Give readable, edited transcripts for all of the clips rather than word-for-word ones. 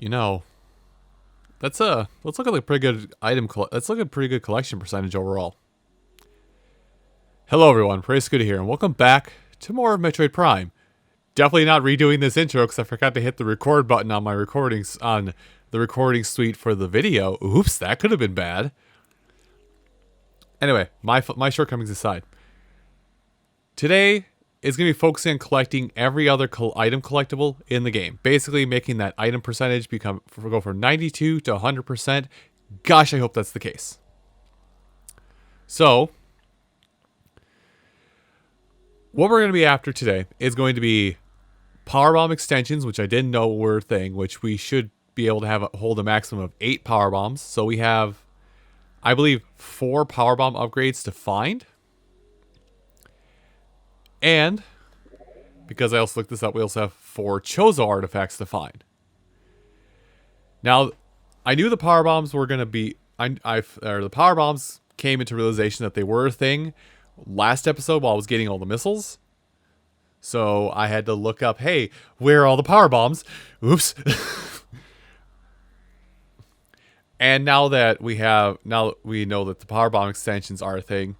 You know, let's look at a pretty good let's look at a pretty good collection percentage overall. Hello everyone, Praise Scooter here, and welcome back to more of Metroid Prime. Definitely not redoing this intro because I forgot to hit the record button on my recordings on the recording suite for the video. Oops, that could have been bad. Anyway, my shortcomings aside, today is going to be focusing on collecting every other item collectible in the game. Basically making that item percentage go from 92 to 100%. Gosh, I hope that's the case. So, what we're going to be after today is going to be powerbomb extensions, which I didn't know were a thing, which we should be able to hold a maximum of 8 powerbombs. So we have, I believe, 4 powerbomb upgrades to find. And, because I also looked this up, we also have 4 Chozo Artifacts to find. Now, I knew the powerbombs were going to be... the powerbombs came into realization that they were a thing last episode while I was getting all the missiles. So I had to look up, hey, where are all the powerbombs? Oops. And now that we know that the powerbomb extensions are a thing,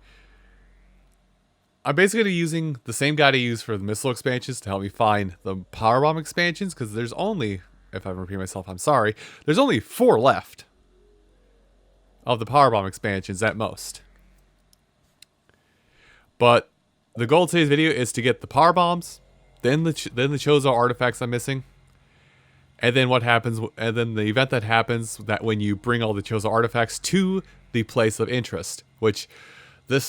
I'm basically using the same guide I use for the missile expansions to help me find the powerbomb expansions, because there's only, if I'm repeating myself, I'm sorry, there's only 4 left of the powerbomb expansions at most. But the goal of today's video is to get the powerbombs, then the Chozo artifacts I'm missing, and then what happens, and then the event that happens that when you bring all the Chozo artifacts to the place of interest, which the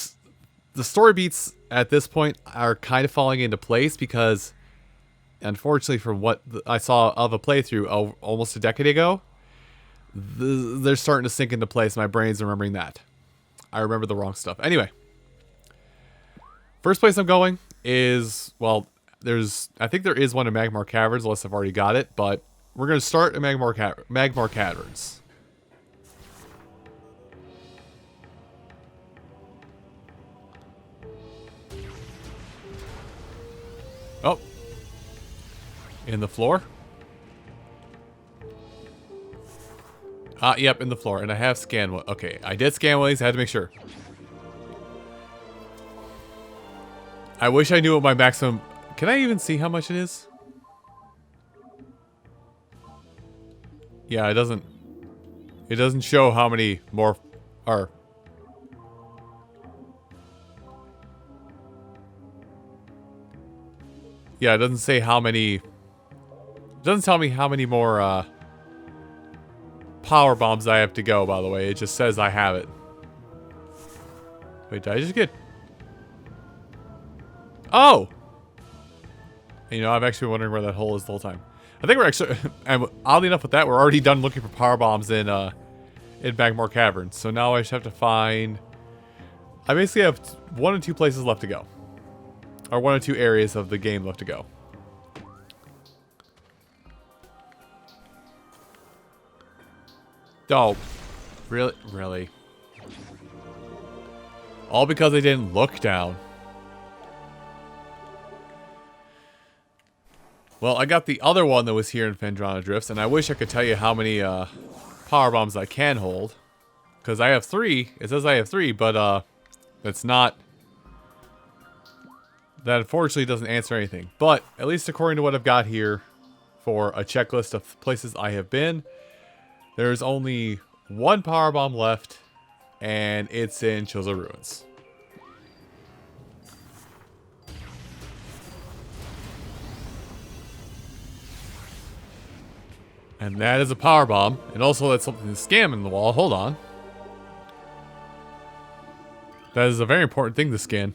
story beats at this point are kind of falling into place because, unfortunately, from what I saw of a playthrough almost a decade ago, they're starting to sink into place. My brain's remembering that. I remember the wrong stuff. Anyway, first place I'm going is, well, I think there is one in Magmar Caverns, unless I've already got it, but we're going to start in Magmar Caverns. Oh. In the floor? Yep, in the floor. And I have scanned one. Okay, I did scan one of these. I had to make sure. I wish I knew what my maximum... Can I even see how much it is? Yeah, it doesn't... It doesn't show how many more are... Yeah, it doesn't say how many... It doesn't tell me how many more, power bombs I have to go, by the way. It just says I have it. Wait, did I just get... Oh! You know, I'm actually wondering where that hole is the whole time. I think we're actually... And oddly enough with that, we're already done looking for power bombs in Magmar Caverns. So now I just have to find... I basically have 1 or 2 places left to go. Or 1 or 2 areas of the game left to go. Oh, really? All because I didn't look down. Well, I got the other one that was here in Phendrana Drifts, and I wish I could tell you how many power bombs I can hold, because I have 3. It says I have 3, but it's not. That unfortunately doesn't answer anything. But at least according to what I've got here, for a checklist of places I have been, there's only 1 powerbomb left, and it's in Chozo Ruins. And that is a powerbomb, and also that's something to scam in the wall. Hold on. That is a very important thing to scan.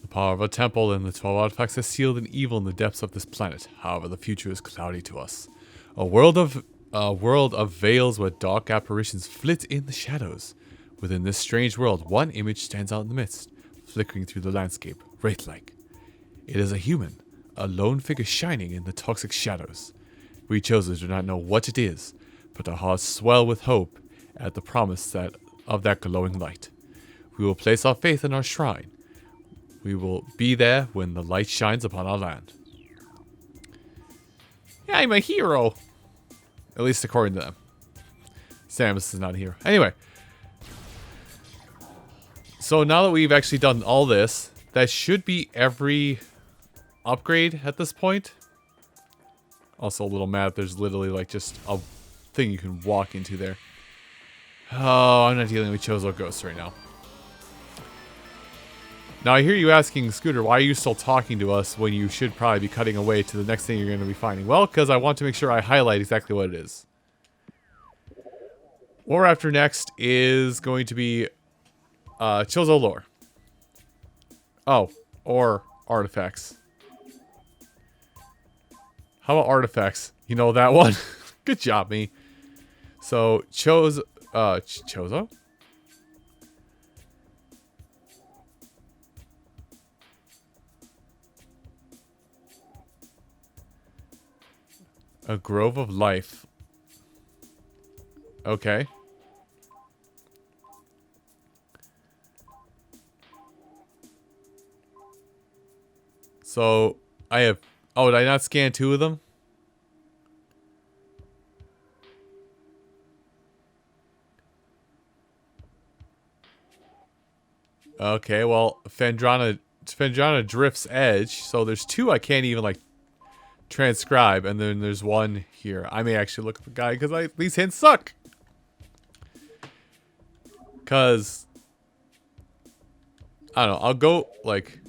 The power of a temple and the 12 artifacts has sealed an evil in the depths of this planet. However, the future is cloudy to us. A world of veils where dark apparitions flit in the shadows. Within this strange world, one image stands out in the midst, flickering through the landscape, wraith-like. It is a human, a lone figure shining in the toxic shadows. We Chozos do not know what it is, but our hearts swell with hope at the promise of that glowing light. We will place our faith in our shrine. We will be there when the light shines upon our land. Yeah, I'm a hero. At least according to them. Samus is not a hero. Anyway. So now that we've actually done all this, that should be every upgrade at this point. Also a little mad there's literally like just a thing you can walk into there. Oh, I'm not dealing with Chozo Ghosts right now. Now I hear you asking, Scooter, why are you still talking to us when you should probably be cutting away to the next thing you're going to be finding? Well, because I want to make sure I highlight exactly what it is. What we're after next is going to be Chozo Lore. Oh, or Artifacts. How about Artifacts? You know that one? Good job, me. So, Chozo? A Grove of Life. Okay. So, I have... Oh, did I not scan 2 of them? Okay, well, Phendrana Drift's Edge. So there's 2 I can't even, like, transcribe. And then there's 1 here. I may actually look up a guy because these hints suck. Because... I don't know. I'll go, like...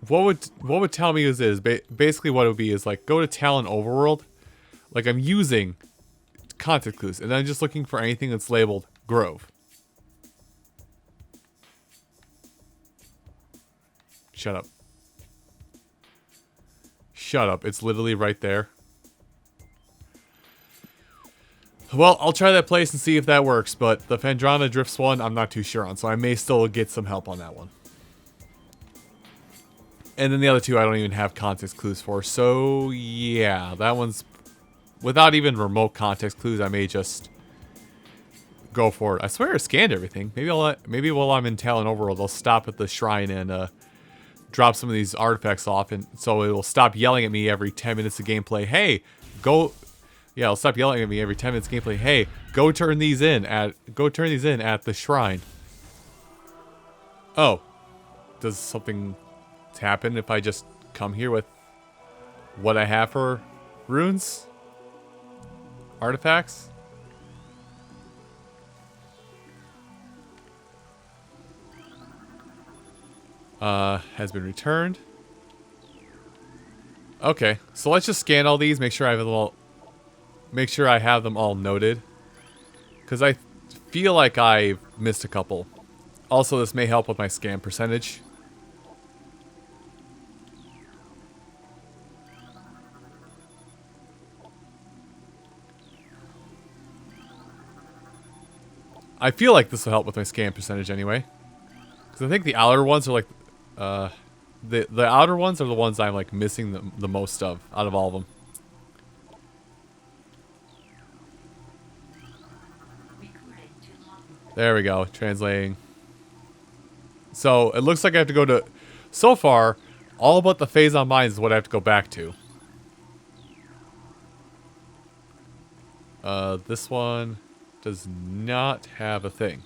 What would tell me is basically what it would be is, like, go to Talon Overworld. Like, I'm using context clues. And I'm just looking for anything that's labeled Grove. Shut up. Shut up. It's literally right there. Well, I'll try that place and see if that works, but the Phendrana Drifts one, I'm not too sure on, so I may still get some help on that one. And then the other 2 I don't even have context clues for, so yeah, that one's... Without even remote context clues, I may just go for it. I swear I scanned everything. Maybe while I'm in Talon Overworld, I'll stop at the shrine and drop some of these artifacts off, and so it will stop yelling at me every 10 minutes of gameplay. Hey, go... Yeah, it'll stop yelling at me every 10 minutes of gameplay. Hey, go turn these in at the shrine. Oh. Does something happen if I just come here with what I have for runes? Artifacts? Has been returned. Okay, so let's just scan all these, make sure I have them all. Make sure I have them all noted, because I feel like I've missed a couple. Also, this may help with my scan percentage. I feel like this will help with my scan percentage anyway. Because I think the outer ones are like... the outer ones are the ones I'm like missing the most of out of all of them. There we go. Translating. So, it looks like I have to go to... So far, all but the Phazon Mines is what I have to go back to. This one does not have a thing.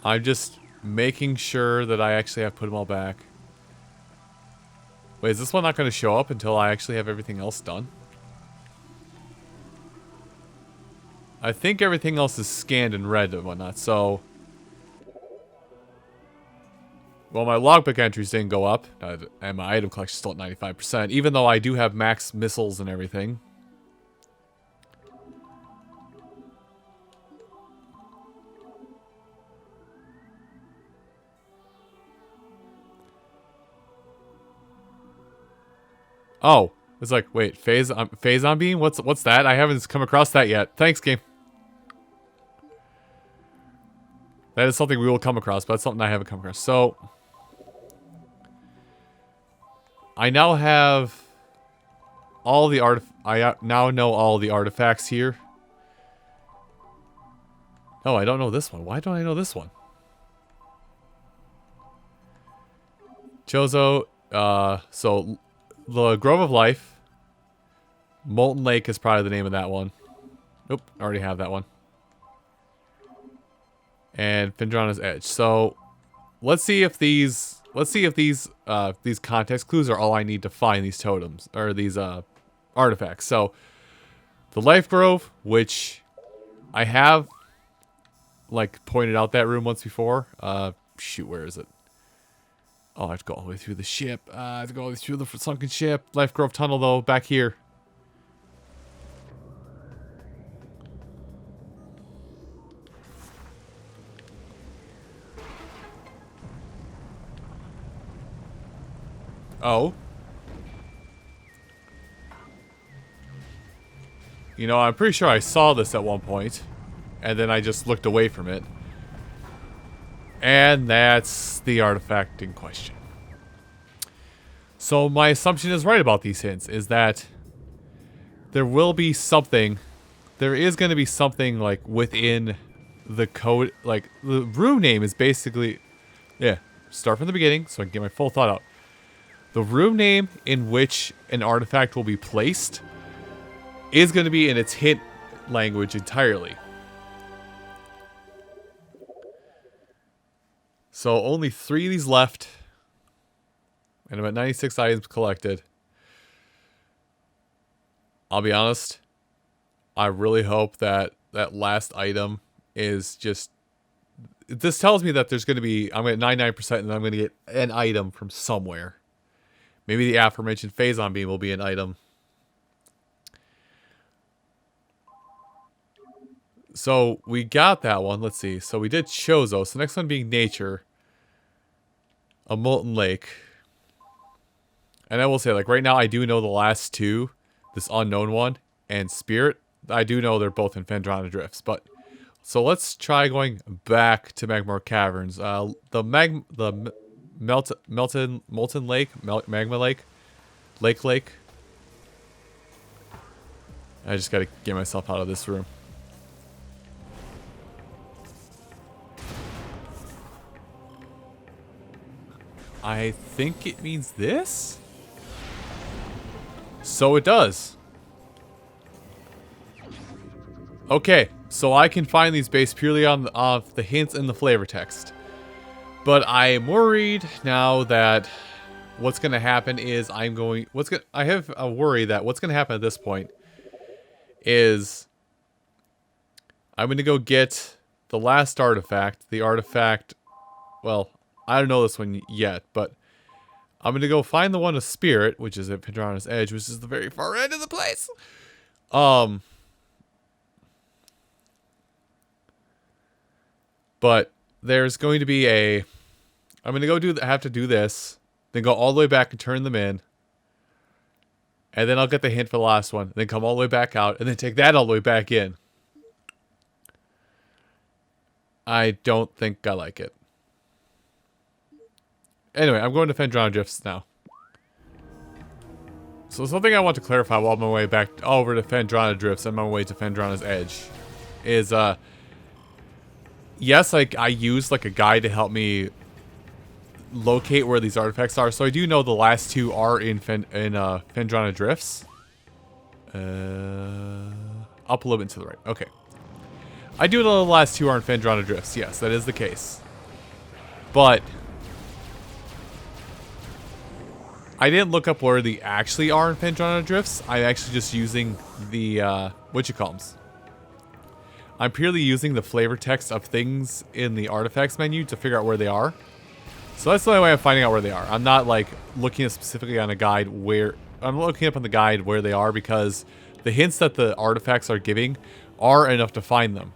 I'm just making sure that I actually have put them all back. Wait, is this one not going to show up until I actually have everything else done? I think everything else is scanned and read and whatnot, so... Well, my logbook entries didn't go up, and my item collection is still at 95%, even though I do have max missiles and everything. Oh, it's like, wait, Phazon Beam? What's that? I haven't come across that yet. Thanks, game. That is something we will come across, but that's something I haven't come across. So, I now have all the I now know all the artifacts here. No, I don't know this one. Why don't I know this one? Chozo, so the Grove of Life. Molten Lake is probably the name of that one. Nope, I already have that one. And Phendrana's Edge. So let's see if these context clues are all I need to find these totems or these artifacts. So the Life Grove, which I have like pointed out that room once before. Shoot, where is it? Oh, I have to go all the way through the ship. I have to go all the way through the sunken ship. Life Grove tunnel though, back here. Oh. You know, I'm pretty sure I saw this at one point, and then I just looked away from it. And that's the artifact in question. So my assumption is right about these hints, is that there will be something, there is going to be something like within the code, like the room name is basically, yeah, start from the beginning so I can get my full thought out. The room name in which an artifact will be placed is going to be in its hint language entirely. So only 3 of these left. And I'm at 96 items collected. I'll be honest. I really hope that that last item is just... This tells me that there's going to be... I'm at 99% and I'm going to get an item from somewhere. Maybe the aforementioned Phazon Beam will be an item. So we got that one. Let's see. So we did Chozo. So next one being Nature. A Molten Lake. And I will say, like, right now I do know the last 2. This Unknown one and Spirit. I do know they're both in Phendrana Drifts. But so let's try going back to Magma Caverns. The Molten Lake? Magma Lake? Lake? I just gotta get myself out of this room. I think it means this? So it does. Okay, so I can find these based purely on the hints in the flavor text. But I am worried now that what's going to happen is I have a worry that what's going to happen at this point is I'm going to go get the last artifact. The artifact, well, I don't know this one yet, but I'm going to go find the one of Spirit, which is at Phendrana's Edge, which is the very far end of the place. But there's going to be a... I'm going to go have to do this, then go all the way back and turn them in. And then I'll get the hint for the last one, then come all the way back out, and then take that all the way back in. I don't think I like it. Anyway, I'm going to Phendrana Drifts now. So something I want to clarify while I'm on my way back over to Phendrana Drifts and my way to Phendrana's Edge is, yes, like I used like a guide to help me locate where these artifacts are. So I do know the last 2 are in Phendrana Drifts. Up a little bit to the right. Okay. I do know the last 2 are in Phendrana Drifts. Yes, that is the case. But I didn't look up where they actually are in Phendrana Drifts. I'm actually just using the, whatchamacallits. I'm purely using the flavor text of things in the artifacts menu to figure out where they are. So that's the only way I'm finding out where they are. I'm not, like, looking specifically on a guide where... I'm looking up on the guide where they are because the hints that the artifacts are giving are enough to find them.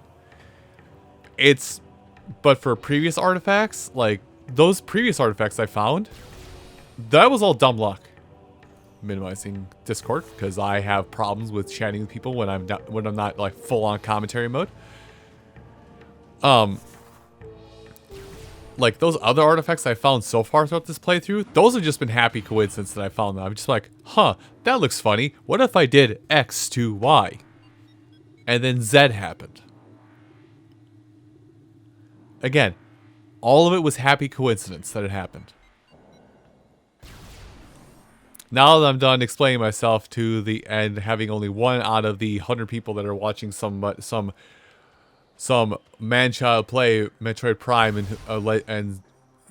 But for previous artifacts, like, those previous artifacts I found... That was all dumb luck. Minimizing Discord because I have problems with chatting with people when I'm not like full on commentary mode. Like those other artifacts I found so far throughout this playthrough, those have just been happy coincidence that I found them. I'm just like, huh, that looks funny. What if I did X to Y? And then Z happened. again, all of it was happy coincidence that it happened. Now that I'm done explaining myself to the end, having only one out of the 100 people that are watching some man-child play Metroid Prime and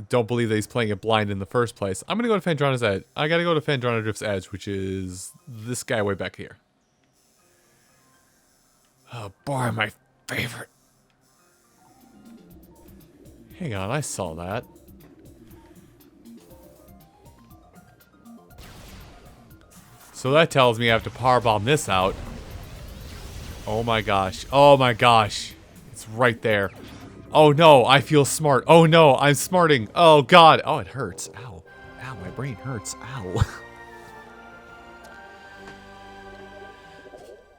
don't believe that he's playing it blind in the first place, I'm gonna go to Phandrana's Edge. I gotta go to Phandrana Drift's Edge, which is this guy way back here. Oh boy, my favorite. Hang on, I saw that. So that tells me I have to powerbomb this out. Oh my gosh. Oh my gosh. It's right there. Oh no, I feel smart. Oh no, I'm smarting. Oh god. Oh, it hurts. Ow. Ow, my brain hurts. Ow.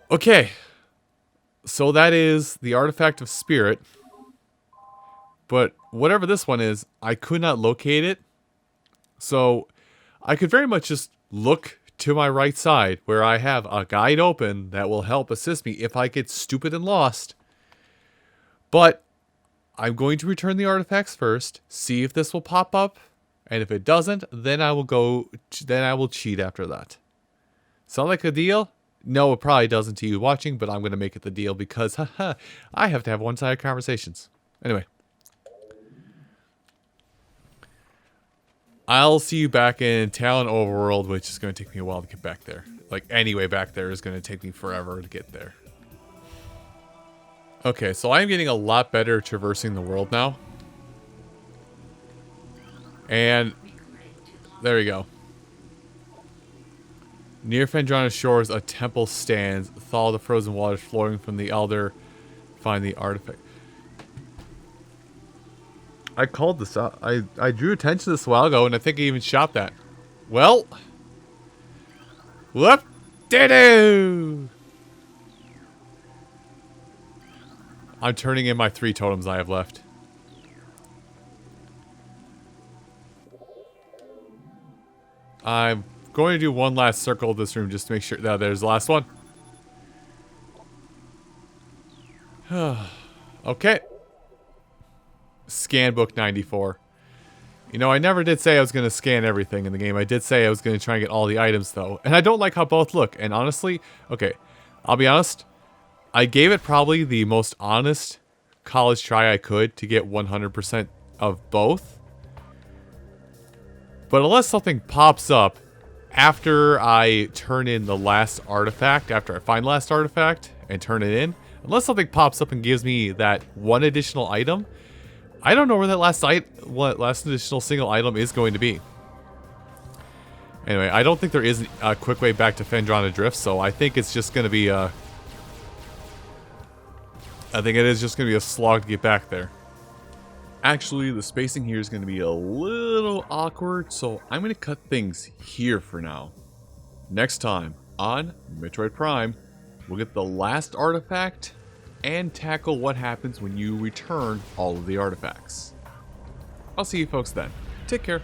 Okay. So that is the Artifact of Spirit. But whatever this one is, I could not locate it. So I could very much just look to my right side where I have a guide open that will help assist me if I get stupid and lost. But I'm going to return the artifacts first, see if this will pop up, and if it doesn't, then I will cheat after that. Sound like a deal? No, it probably doesn't to you watching, but I'm going to make it the deal because haha, I have to have one-sided conversations. Anyway. I'll see you back in Talon Overworld, which is going to take me a while to get back there. Like, anyway back there is going to take me forever to get there. Okay, so I'm getting a lot better at traversing the world now. And there we go. Near Phandrana's shores, a temple stands. Thaw the frozen waters flowing from the Elder. Find the artifact. I called this out. I drew attention to this a while ago, and I think I even shot that. Well. Whoop-de-doo! I'm turning in my 3 totems I have left. I'm going to do one last circle of this room just to make sure. No, there's the last one. Okay. Scan book 94. You know, I never did say I was going to scan everything in the game. I did say I was going to try and get all the items, though. And I don't like how both look. And honestly, okay, I'll be honest. I gave it probably the most honest college try I could to get 100% of both. But unless something pops up after I turn in the last artifact, after I find the last artifact and turn it in, unless something pops up and gives me that one additional item, I don't know where that last additional single item is going to be. Anyway, I don't think there is a quick way back to Phandrana Drift, so I think it's just going to be I think it is just going to be a slog to get back there. Actually, the spacing here is going to be a little awkward, so I'm going to cut things here for now. Next time on Metroid Prime, we'll get the last artifact and tackle what happens when you return all of the artifacts. I'll see you folks then. Take care.